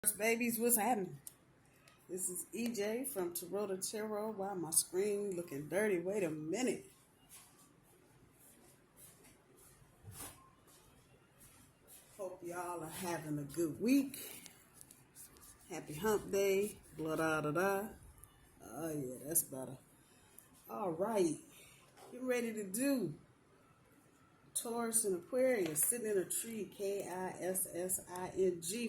Babies, what's happening? This is EJ from Taurota Tarot. Wow, my screen looking dirty. Wait a minute. Hope y'all are having a good week. Happy hump day. Blah da da da. Oh yeah, that's better. All right. Get ready to do Taurus and Aquarius sitting in a tree, Kissing,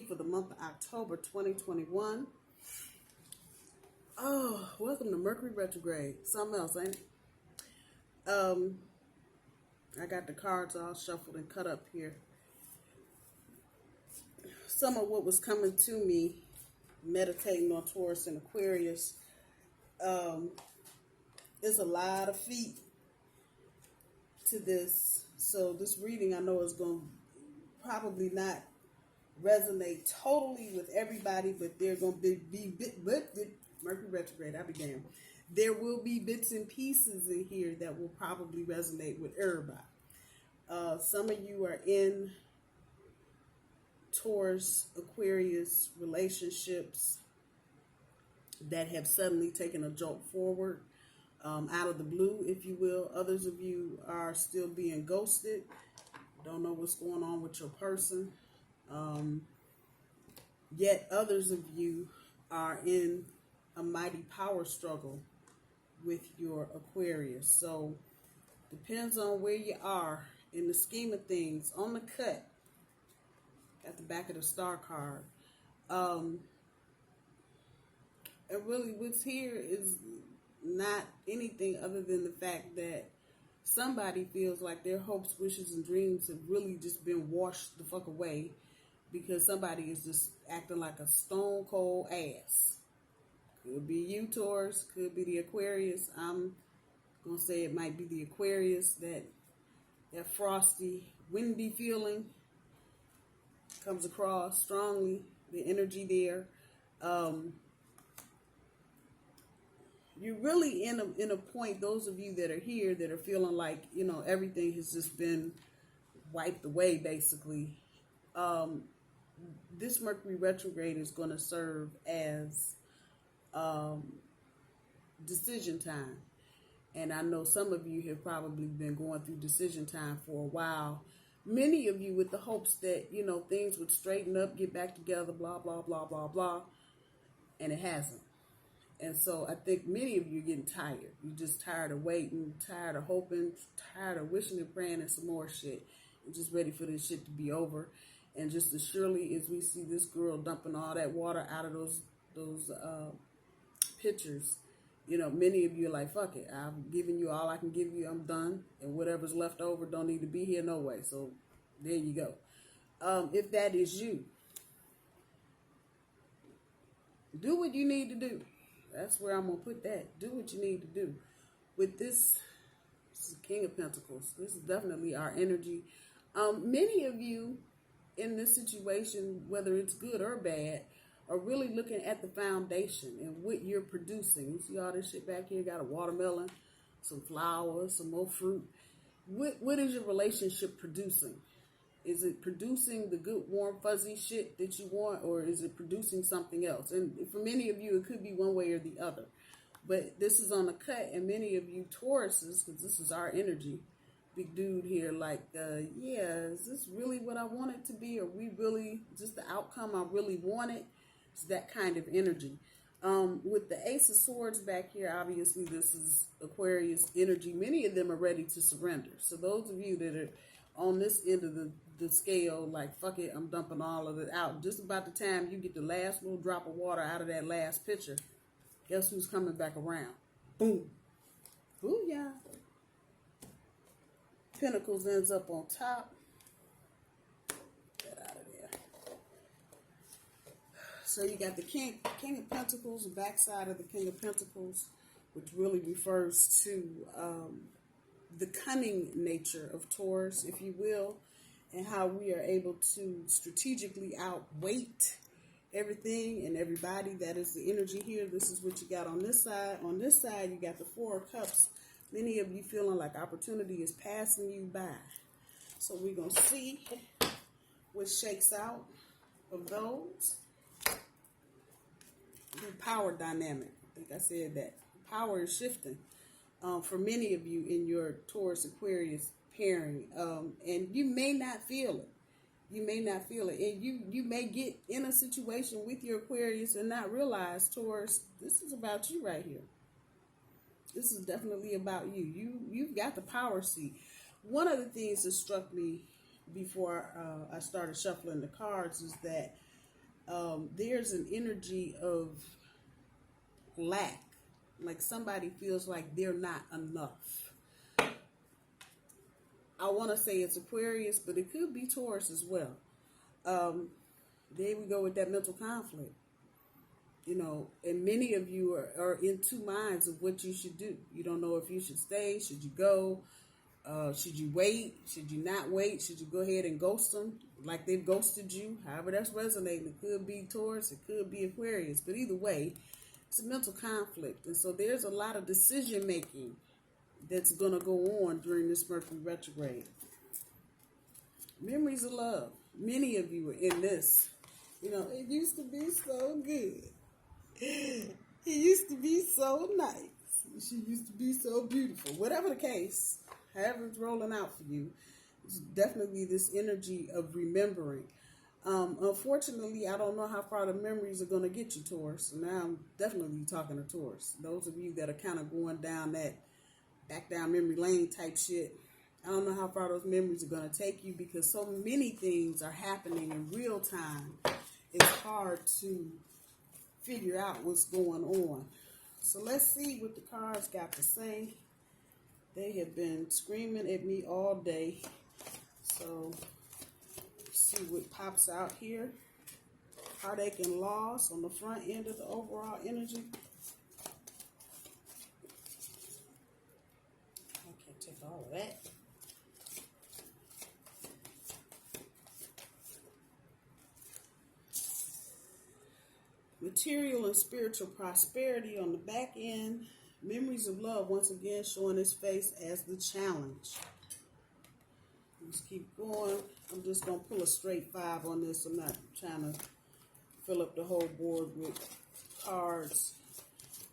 for the month of October 2021. Oh, welcome to Mercury retrograde. Something else, ain't it? I got the cards all shuffled and cut up here. Some of what was coming to me, meditating on Taurus and Aquarius, is a lot of feet to this. So this reading, I know, is going to probably not resonate totally with everybody, but they're going to be Mercury retrograde, I began. There will be bits and pieces in here that will probably resonate with everybody. Some of you are in Taurus, Aquarius relationships that have suddenly taken a jolt forward, out of the blue, if you will. Others of you are still being ghosted. Don't know what's going on with your person. Yet others of you are in a mighty power struggle with your Aquarius. So depends on where you are in the scheme of things. On the cut, at the back of the star card, and really what's here is not anything other than the fact that somebody feels like their hopes, wishes, and dreams have really just been washed the fuck away because somebody is just acting like a stone cold ass. Could be you, Taurus. Could be the Aquarius. I'm going to say it might be the Aquarius. That frosty, windy feeling comes across strongly. The energy there. You're really in a point, those of you that are here that are feeling like, everything has just been wiped away, basically. This Mercury retrograde is going to serve as decision time. And I know some of you have probably been going through decision time for a while. Many of you with the hopes that, things would straighten up, get back together, blah, blah, blah, blah, blah. And it hasn't. And so I think many of you are getting tired. You're just tired of waiting, tired of hoping, tired of wishing and praying and some more shit. You're just ready for this shit to be over. And just as surely as we see this girl dumping all that water out of those pictures, many of you are like, fuck it. I've given you all I can give you. I'm done. And whatever's left over don't need to be here no way. So there you go. If that is you, do what you need to do. That's where I'm going to put that. Do what you need to do. With this is King of Pentacles. This is definitely our energy. Many of you in this situation, whether it's good or bad, are really looking at the foundation and what you're producing. You see all this shit back here? Got a watermelon, some flowers, some more fruit. What is your relationship producing? Is it producing the good, warm, fuzzy shit that you want, or is it producing something else? And for many of you, it could be one way or the other. But this is on the cut, and many of you Tauruses, because this is our energy, big dude here, like, is this really what I want it to be? Are we really just the outcome I really wanted? It's that kind of energy. With the Ace of Swords back here, obviously this is Aquarius energy. Many of them are ready to surrender. So those of you that are on this end of the scale, like, fuck it, I'm dumping all of it out. Just about the time you get the last little drop of water out of that last pitcher, guess who's coming back around? Boom. Ooh, yeah. Pentacles ends up on top. Get out of there. So you got the King of Pentacles, the backside of the King of Pentacles, which really refers to the cunning nature of Taurus, if you will, and how we are able to strategically outweight everything and everybody. That is the energy here. This is what you got on this side. On this side, you got the Four of Cups. Many of you feeling like opportunity is passing you by. So we're going to see what shakes out of those. power dynamic. I think I said that. Power is shifting for many of you in your Taurus Aquarius pairing. And you may not feel it. You may not feel it. And you may get in a situation with your Aquarius and not realize, Taurus, this is about you right here. This is definitely about you. You've got the power seat. One of the things that struck me before I started shuffling the cards is that there's an energy of lack. Like somebody feels like they're not enough. I want to say it's Aquarius, but it could be Taurus as well. There we go with that mental conflict. You know, and many of you are in two minds of what you should do. You don't know if you should stay, should you go, should you wait, should you not wait, should you go ahead and ghost them like they've ghosted you. However that's resonating. It could be Taurus, it could be Aquarius, but either way, it's a mental conflict. And so there's a lot of decision making that's going to go on during this Mercury retrograde. Memories of love. Many of you are in this. You know, it used to be so good. It used to be so nice. She used to be so beautiful. Whatever the case, however it's rolling out for you, it's definitely this energy of remembering. Unfortunately, I don't know how far the memories are going to get you, Taurus. And now I'm definitely talking to Taurus. Those of you that are kind of going down that back down memory lane type shit, I don't know how far those memories are going to take you because so many things are happening in real time. It's hard to figure out what's going on. So let's see what the cards got to say. They have been screaming at me all day. So see what pops out here. Heartache and loss on the front end of the overall energy. I can't take all of that. Material and spiritual prosperity on the back end. Memories of love, once again, showing its face as the challenge. Let's keep going. I'm just going to pull a straight 5 on this. I'm not trying to fill up the whole board with cards.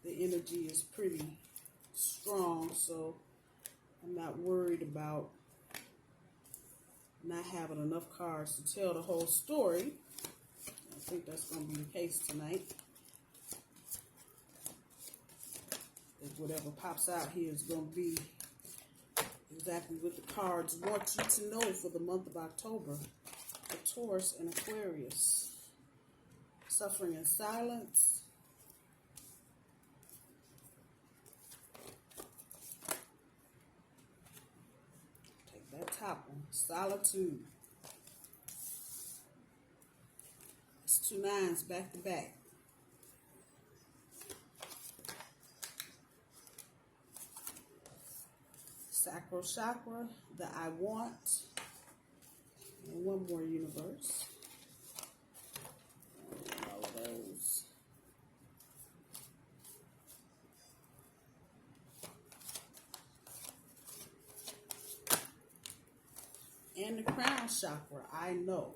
The energy is pretty strong, so I'm not worried about not having enough cards to tell the whole story. I think that's going to be the case tonight. Whatever pops out here is going to be exactly what the cards want you to know for the month of October. For Taurus and Aquarius. Suffering in silence. Take that top one. Solitude. It's 2 9s back to back. Sacral chakra, the I want, and one more universe. All of those. And the crown chakra, I know.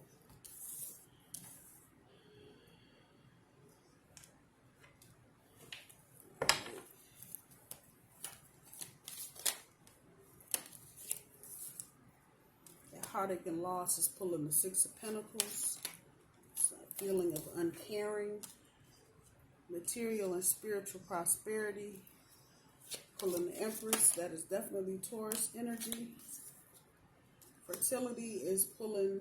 Heartache and loss is pulling the 6 of Pentacles. It's a feeling of uncaring. Material and spiritual prosperity. Pulling the Empress. That is definitely Taurus energy. Fertility is pulling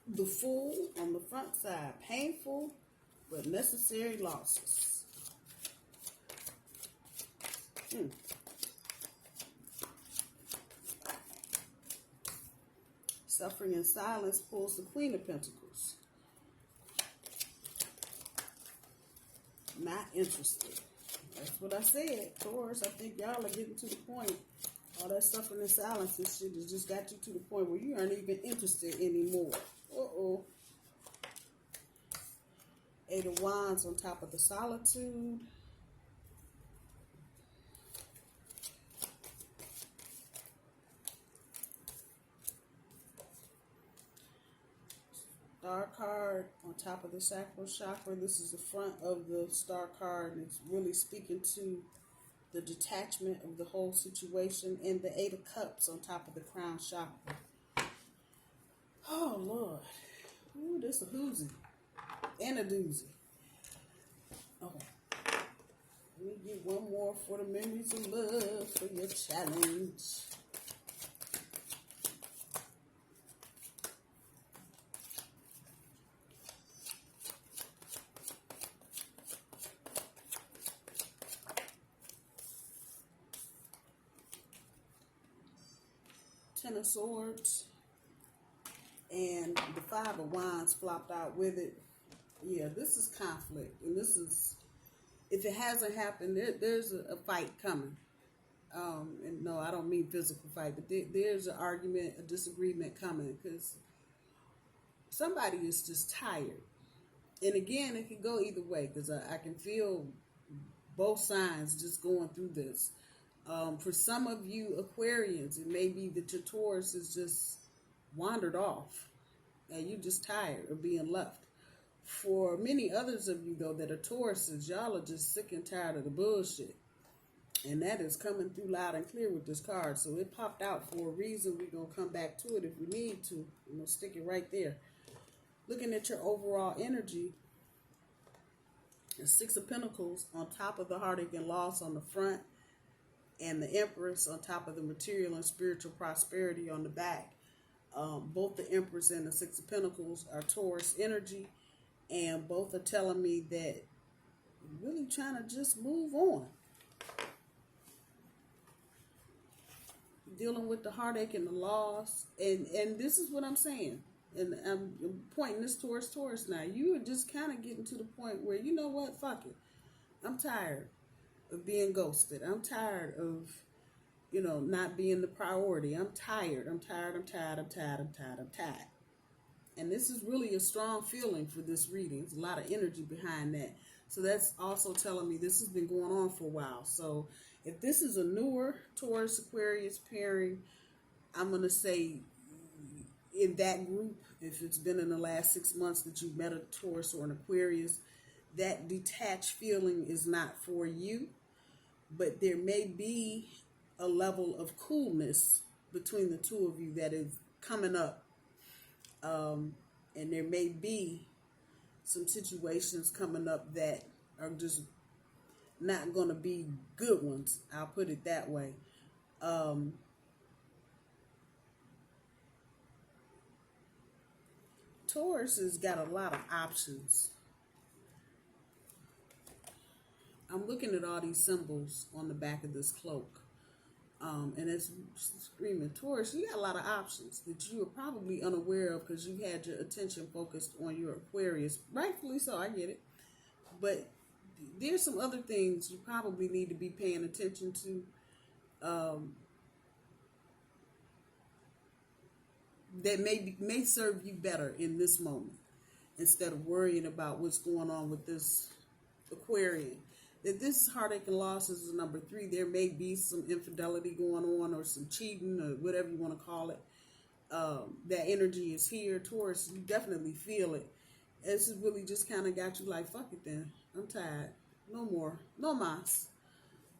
the Fool on the front side. Painful, but necessary losses. Suffering in silence pulls the Queen of Pentacles. Not interested. That's what I said. Taurus, I think y'all are getting to the point. All that suffering in silence and shit has just got you to the point where you aren't even interested anymore. Uh-oh. 8 of Wands on top of the Solitude. Star card on top of the sacral chakra. This is the front of the star card, and it's really speaking to the detachment of the whole situation. And the 8 of Cups on top of the crown chakra. Oh, Lord. Ooh, this a hoozy. And a doozy. Okay. Let me get one more for the memories of love for your challenge. Ten of Swords. And the 5 of Wands flopped out with it. Yeah, this is conflict. And this is, if it hasn't happened, there's a fight coming. And no, I don't mean physical fight, but there's an argument, a disagreement coming, because somebody is just tired. And again, it can go either way, because I can feel both sides just going through this. For some of you Aquarians, it may be that your Taurus is just wandered off and you're just tired of being left. For many others of you, though, that are Tauruses, y'all are just sick and tired of the bullshit. And that is coming through loud and clear with this card. So it popped out for a reason. We're going to come back to it if we need to. I'm going to stick it right there. Looking at your overall energy, the 6 of Pentacles on top of the heartache and loss on the front, and the Empress on top of the material and spiritual prosperity on the back. Both the Empress and the 6 of Pentacles are Taurus energy, and both are telling me that you're really trying to just move on. Dealing with the heartache and the loss, and this is what I'm saying, and I'm pointing this towards Taurus now. You are just kind of getting to the point where, you know what, fuck it. I'm tired of being ghosted. I'm tired of, not being the priority. I'm tired. And this is really a strong feeling for this reading. There's a lot of energy behind that. So that's also telling me this has been going on for a while. So if this is a newer Taurus Aquarius pairing, I'm going to say in that group, if it's been in the last 6 months that you've met a Taurus or an Aquarius, that detached feeling is not for you. But there may be a level of coolness between the two of you that is coming up. And there may be some situations coming up that are just not going to be good ones. I'll put it that way. Taurus has got a lot of options. I'm looking at all these symbols on the back of this cloak. And it's screaming, Taurus, you got a lot of options that you are probably unaware of because you had your attention focused on your Aquarius. Rightfully so, I get it. But there's some other things you probably need to be paying attention to. That may serve you better in this moment instead of worrying about what's going on with this Aquarian. That this heartache and loss is number 3. There may be some infidelity going on or some cheating or whatever you want to call it. That energy is here. Taurus, you definitely feel it. This has really just kind of got you like, fuck it then. I'm tired. No more. No mas.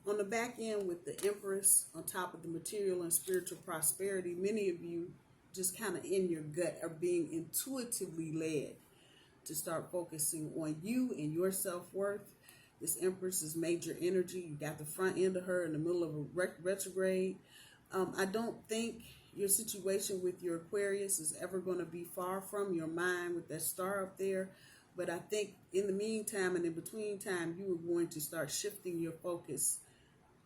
On the back end with the Empress on top of the material and spiritual prosperity, many of you just kind of in your gut are being intuitively led to start focusing on you and your self-worth. This Empress is major energy. You got the front end of her in the middle of a retrograde. I don't think your situation with your Aquarius is ever going to be far from your mind with that star up there. But I think in the meantime and in between time, you are going to start shifting your focus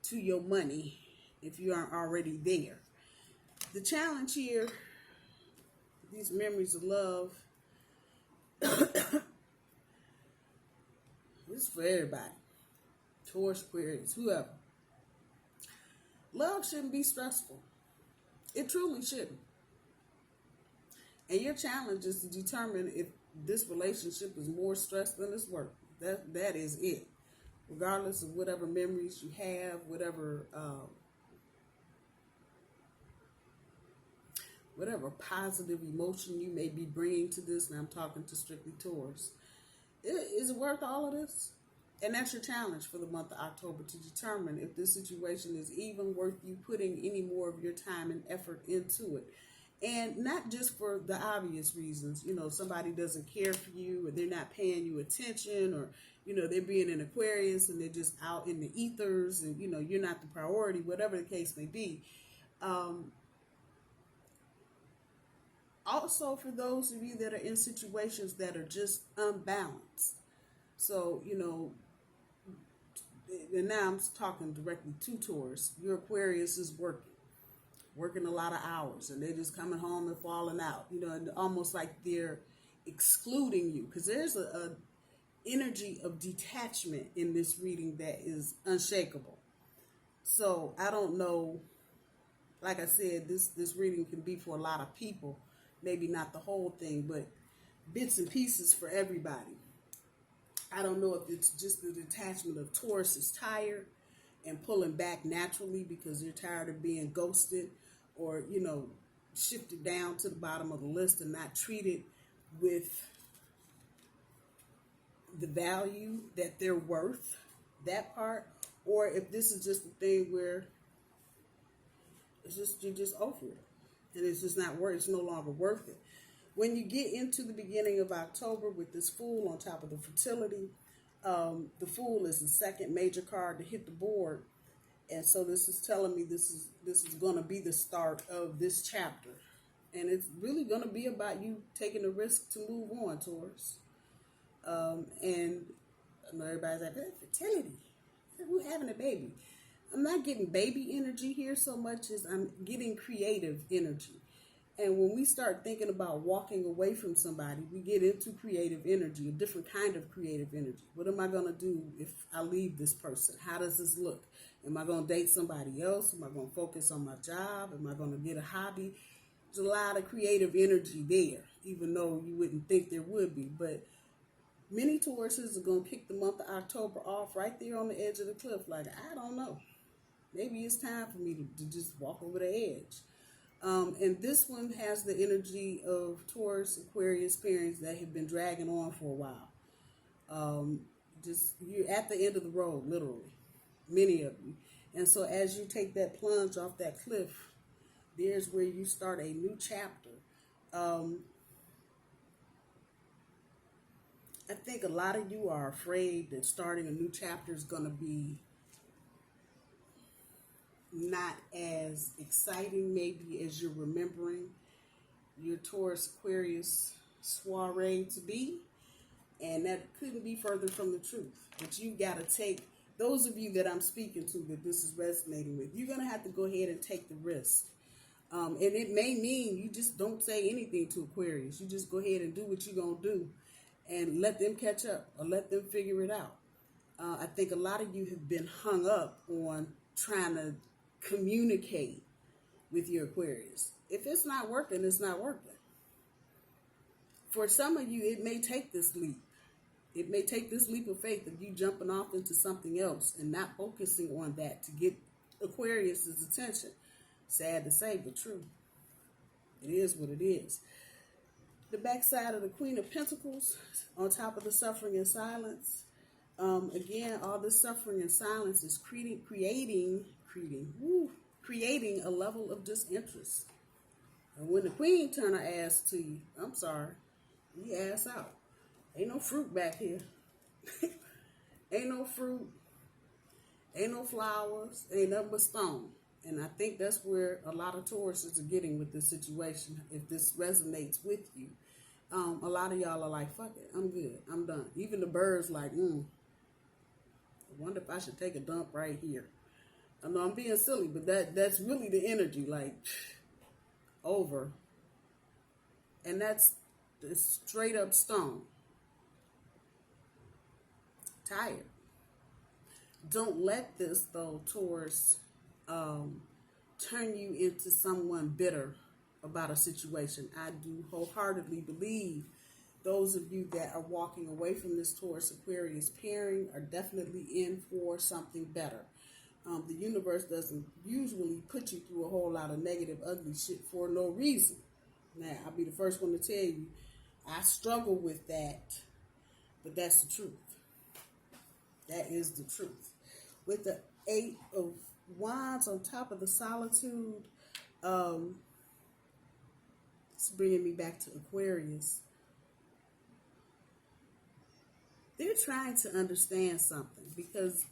to your money if you aren't already there. The challenge here, these memories of love, this is for everybody. Taurus, Aquarius, whoever. Love shouldn't be stressful. It truly shouldn't. And your challenge is to determine if this relationship is more stress than it's worth. That is it. Regardless of whatever memories you have, whatever whatever positive emotion you may be bringing to this, and I'm talking to strictly Taurus. Is it worth all of this? And that's your challenge for the month of October, to determine if this situation is even worth you putting any more of your time and effort into it. And not just for the obvious reasons, somebody doesn't care for you, or they're not paying you attention, or, they're being an Aquarius and they're just out in the ethers and, you're not the priority, whatever the case may be. Also, for those of you that are in situations that are just unbalanced. So, and now I'm talking directly to Taurus. Your Aquarius is working a lot of hours, and they're just coming home and falling out, and almost like they're excluding you, because there's a energy of detachment in this reading that is unshakable. So I don't know, like I said, this reading can be for a lot of people, maybe not the whole thing, but bits and pieces for everybody. I don't know if it's just the detachment of Taurus is tired and pulling back naturally because they're tired of being ghosted, or, shifted down to the bottom of the list and not treated with the value that they're worth, that part, or if this is just a thing where you're just over it and it's just not worth it. It's no longer worth it. When you get into the beginning of October with this Fool on top of the fertility, the Fool is the second major card to hit the board. And so this is telling me this is going to be the start of this chapter. And it's really going to be about you taking the risk to move on, Taurus. And I know everybody's like, fertility. Who's having a baby? I'm not getting baby energy here so much as I'm getting creative energy. And when we start thinking about walking away from somebody, we get into creative energy, a different kind of creative energy. What am I going to do if I leave this person? How does this look? Am I going to date somebody else? Am I going to focus on my job? Am I going to get a hobby? There's a lot of creative energy there, even though you wouldn't think there would be. But many Tauruses are going to kick the month of October off right there on the edge of the cliff. Like, I don't know. Maybe it's time for me to just walk over the edge. And this one has the energy of Taurus, Aquarius parents that have been dragging on for a while. Just you're at the end of the road, literally, many of you. And so as you take that plunge off that cliff, there's where you start a new chapter. I think a lot of you are afraid that starting a new chapter is going to be not as exciting maybe as you're remembering your Taurus Aquarius soiree to be, and that couldn't be further from the truth. But you got to take, those of you that I'm speaking to that this is resonating with, you're going to have to go ahead and take the risk. And it may mean you just don't say anything to Aquarius. You just go ahead and do what you're going to do and let them catch up or let them figure it out. I think a lot of you have been hung up on trying to communicate with your Aquarius. If it's not working, it's not working. For some of you, it may take this leap. It may take this leap of faith of you jumping off into something else and not focusing on that to get Aquarius's attention. Sad to say, but true. It is what it is. The backside of the Queen of Pentacles on top of the suffering and silence. Again, all this suffering and silence is creating a level of disinterest. And when the Queen turn her ass to you, I'm sorry, you ass out. Ain't no fruit back here. Ain't no fruit. Ain't no flowers. Ain't nothing but stone. And I think that's where a lot of Tauruses are getting with this situation. If this resonates with you, a lot of y'all are like, fuck it, I'm good, I'm done. Even the birds like, I wonder if I should take a dump right here. I know I'm being silly, but that's really the energy, like, over. And that's straight up stone. Tired. Don't let this, though, Taurus, turn you into someone bitter about a situation. I do wholeheartedly believe those of you that are walking away from this Taurus Aquarius pairing are definitely in for something better. The universe doesn't usually put you through a whole lot of negative, ugly shit for no reason. Now, I'll be the first one to tell you, I struggle with that, but that's the truth. That is the truth. With the 8 of Wands on top of the Solitude, it's bringing me back to Aquarius. They're trying to understand something, because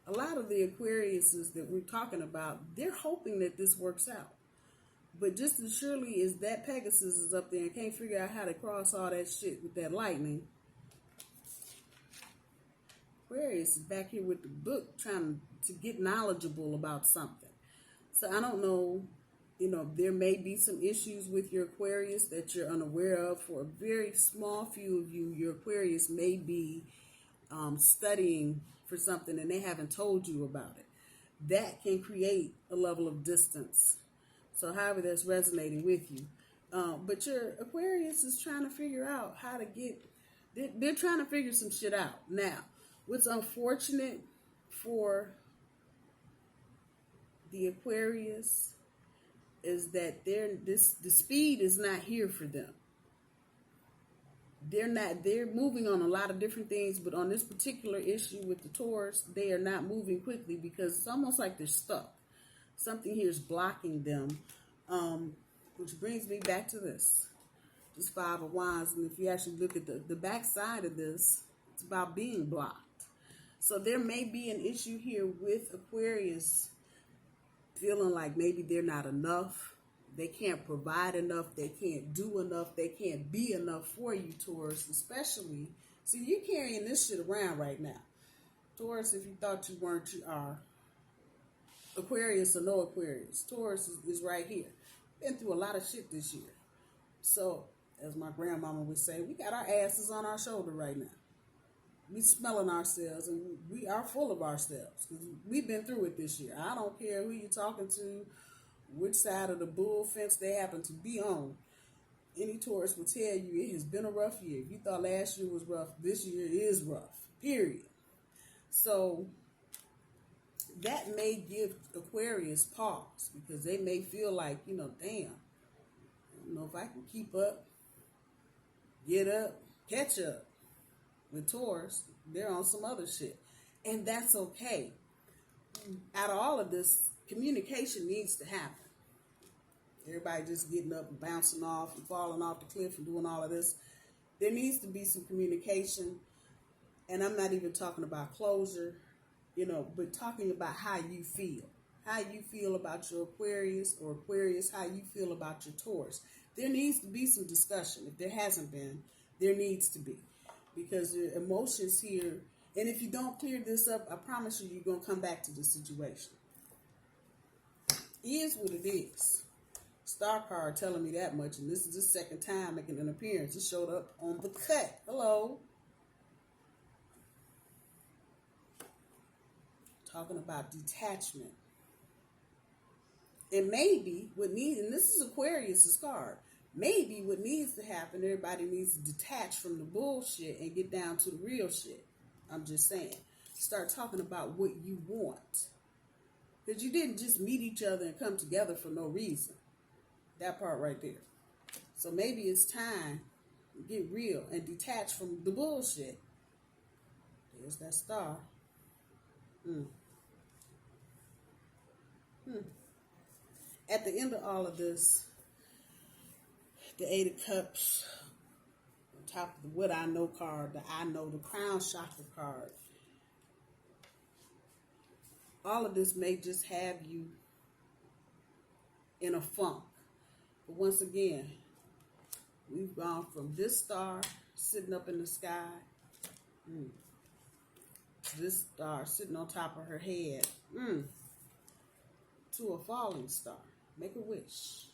a lot of the Aquariuses that we're talking about, they're hoping that this works out. But just as surely as that Pegasus is up there and can't figure out how to cross all that shit with that lightning, Aquarius is back here with the book trying to get knowledgeable about something. So I don't know, there may be some issues with your Aquarius that you're unaware of. For a very small few of you, your Aquarius may be studying for something and they haven't told you about it. That can create a level of distance. So however that's resonating with you. But your Aquarius is trying to figure out how to they're trying to figure some shit out. Now, what's unfortunate for the Aquarius is that the speed is not here for them. They're moving on a lot of different things, but on this particular issue with the Taurus, they are not moving quickly because it's almost like they're stuck. Something here is blocking them, which brings me back to this 5 of Wands. And if you actually look at the back side of this, it's about being blocked. So there may be an issue here with Aquarius feeling like maybe they're not enough. They can't provide enough. They can't do enough. They can't be enough for you, Taurus, especially. So you're carrying this shit around right now. Taurus, if you thought you weren't, you are. Aquarius or no Aquarius, Taurus is right here. Been through a lot of shit this year. So, as my grandmama would say, we got our asses on our shoulder right now. We smelling ourselves, and we are full of ourselves. We've been through it this year. I don't care who you're talking to, which side of the bull fence they happen to be on. Any Taurus will tell you it has been a rough year. If you thought last year was rough, this year is rough, period. So that may give Aquarius pause, because they may feel like, damn, I don't know if I can keep up, get up, catch up. With Taurus, they're on some other shit. And that's okay. Out of all of this, communication needs to happen. Everybody just getting up and bouncing off and falling off the cliff and doing all of this. There needs to be some communication. And I'm not even talking about closure, but talking about how you feel. How you feel about your Aquarius, or Aquarius, how you feel about your Taurus. There needs to be some discussion. If there hasn't been, there needs to be. Because the emotions here, and if you don't clear this up, I promise you, you're going to come back to this situation. It is what it is. Star card telling me that much, and this is the second time making an appearance. It showed up on the cut. Hello. Talking about detachment. And maybe what needs, and this is Aquarius' card, maybe what needs to happen, everybody needs to detach from the bullshit and get down to the real shit. I'm just saying. Start talking about what you want. Because you didn't just meet each other and come together for no reason. That part right there. So maybe it's time to get real and detach from the bullshit. There's that star. At the end of all of this, the 8 of Cups, on top of the What I Know card, the I Know, the Crown Chakra card. All of this may just have you in a funk. But once again, we've gone from this star sitting up in the sky, this star sitting on top of her head, to a falling star. Make a wish.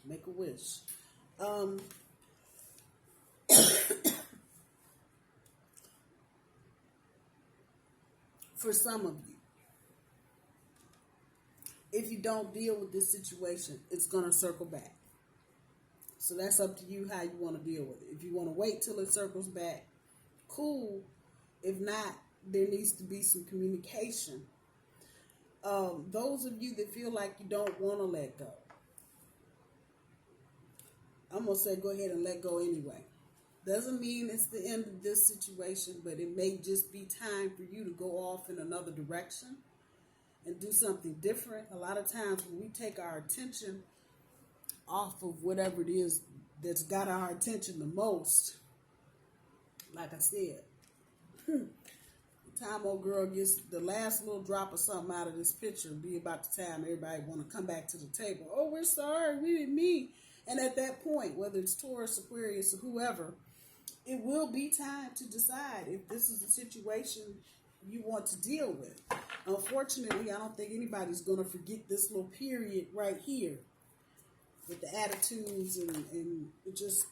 Make a wish. For some of you, if you don't deal with this situation, it's going to circle back. So that's up to you how you want to deal with it. If you want to wait till it circles back, cool. If not, there needs to be some communication. Those of you that feel like you don't want to let go, I'm going to say go ahead and let go anyway. Doesn't mean it's the end of this situation, but it may just be time for you to go off in another direction and do something different. A lot of times when we take our attention off of whatever it is that's got our attention the most, like I said, the time old girl gets the last little drop of something out of this picture, be about the time everybody want to come back to the table. Oh, we're sorry, we didn't mean. And at that point, whether it's Taurus, Aquarius, or whoever, it will be time to decide if this is a situation you want to deal with. Unfortunately, I don't think anybody's going to forget this little period right here with the attitudes and just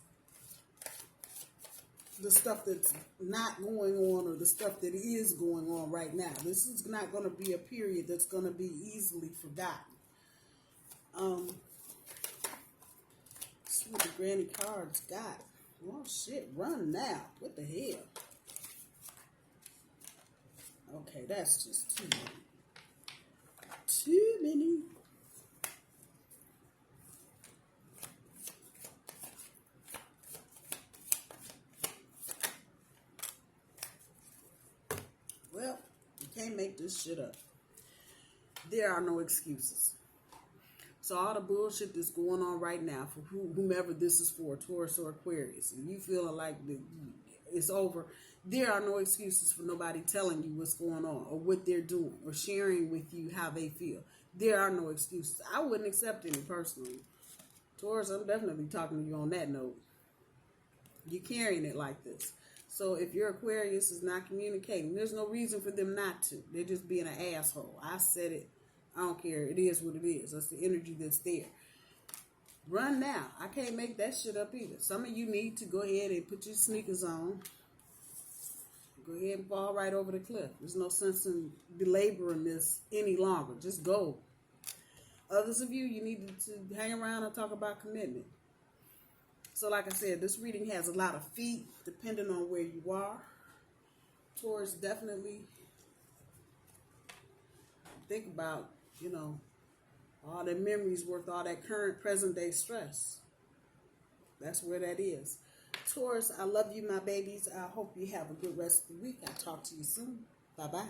the stuff that's not going on or the stuff that is going on right now. This is not going to be a period that's going to be easily forgotten. See what the granny cards got. Oh shit, run now. What the hell? Okay, that's just too many. Too many. Well, you can't make this shit up. There are no excuses. So all the bullshit that's going on right now for whomever this is for, Taurus or Aquarius, and you feeling like it's over, there are no excuses for nobody telling you what's going on or what they're doing or sharing with you how they feel. There are no excuses. I wouldn't accept any personally. Taurus, I'm definitely talking to you on that note. You're carrying it like this. So if your Aquarius is not communicating, there's no reason for them not to. They're just being an asshole. I said it. I don't care. It is what it is. That's the energy that's there. Run now. I can't make that shit up either. Some of you need to go ahead and put your sneakers on. Go ahead and fall right over the cliff. There's no sense in belaboring this any longer. Just go. Others of you, you need to hang around and talk about commitment. So like I said, this reading has a lot of feet depending on where you are. Taurus, definitely think about, all that memories worth all that current present day stress. That's where that is. Taurus, I love you, my babies. I hope you have a good rest of the week. I'll talk to you soon. Bye-bye.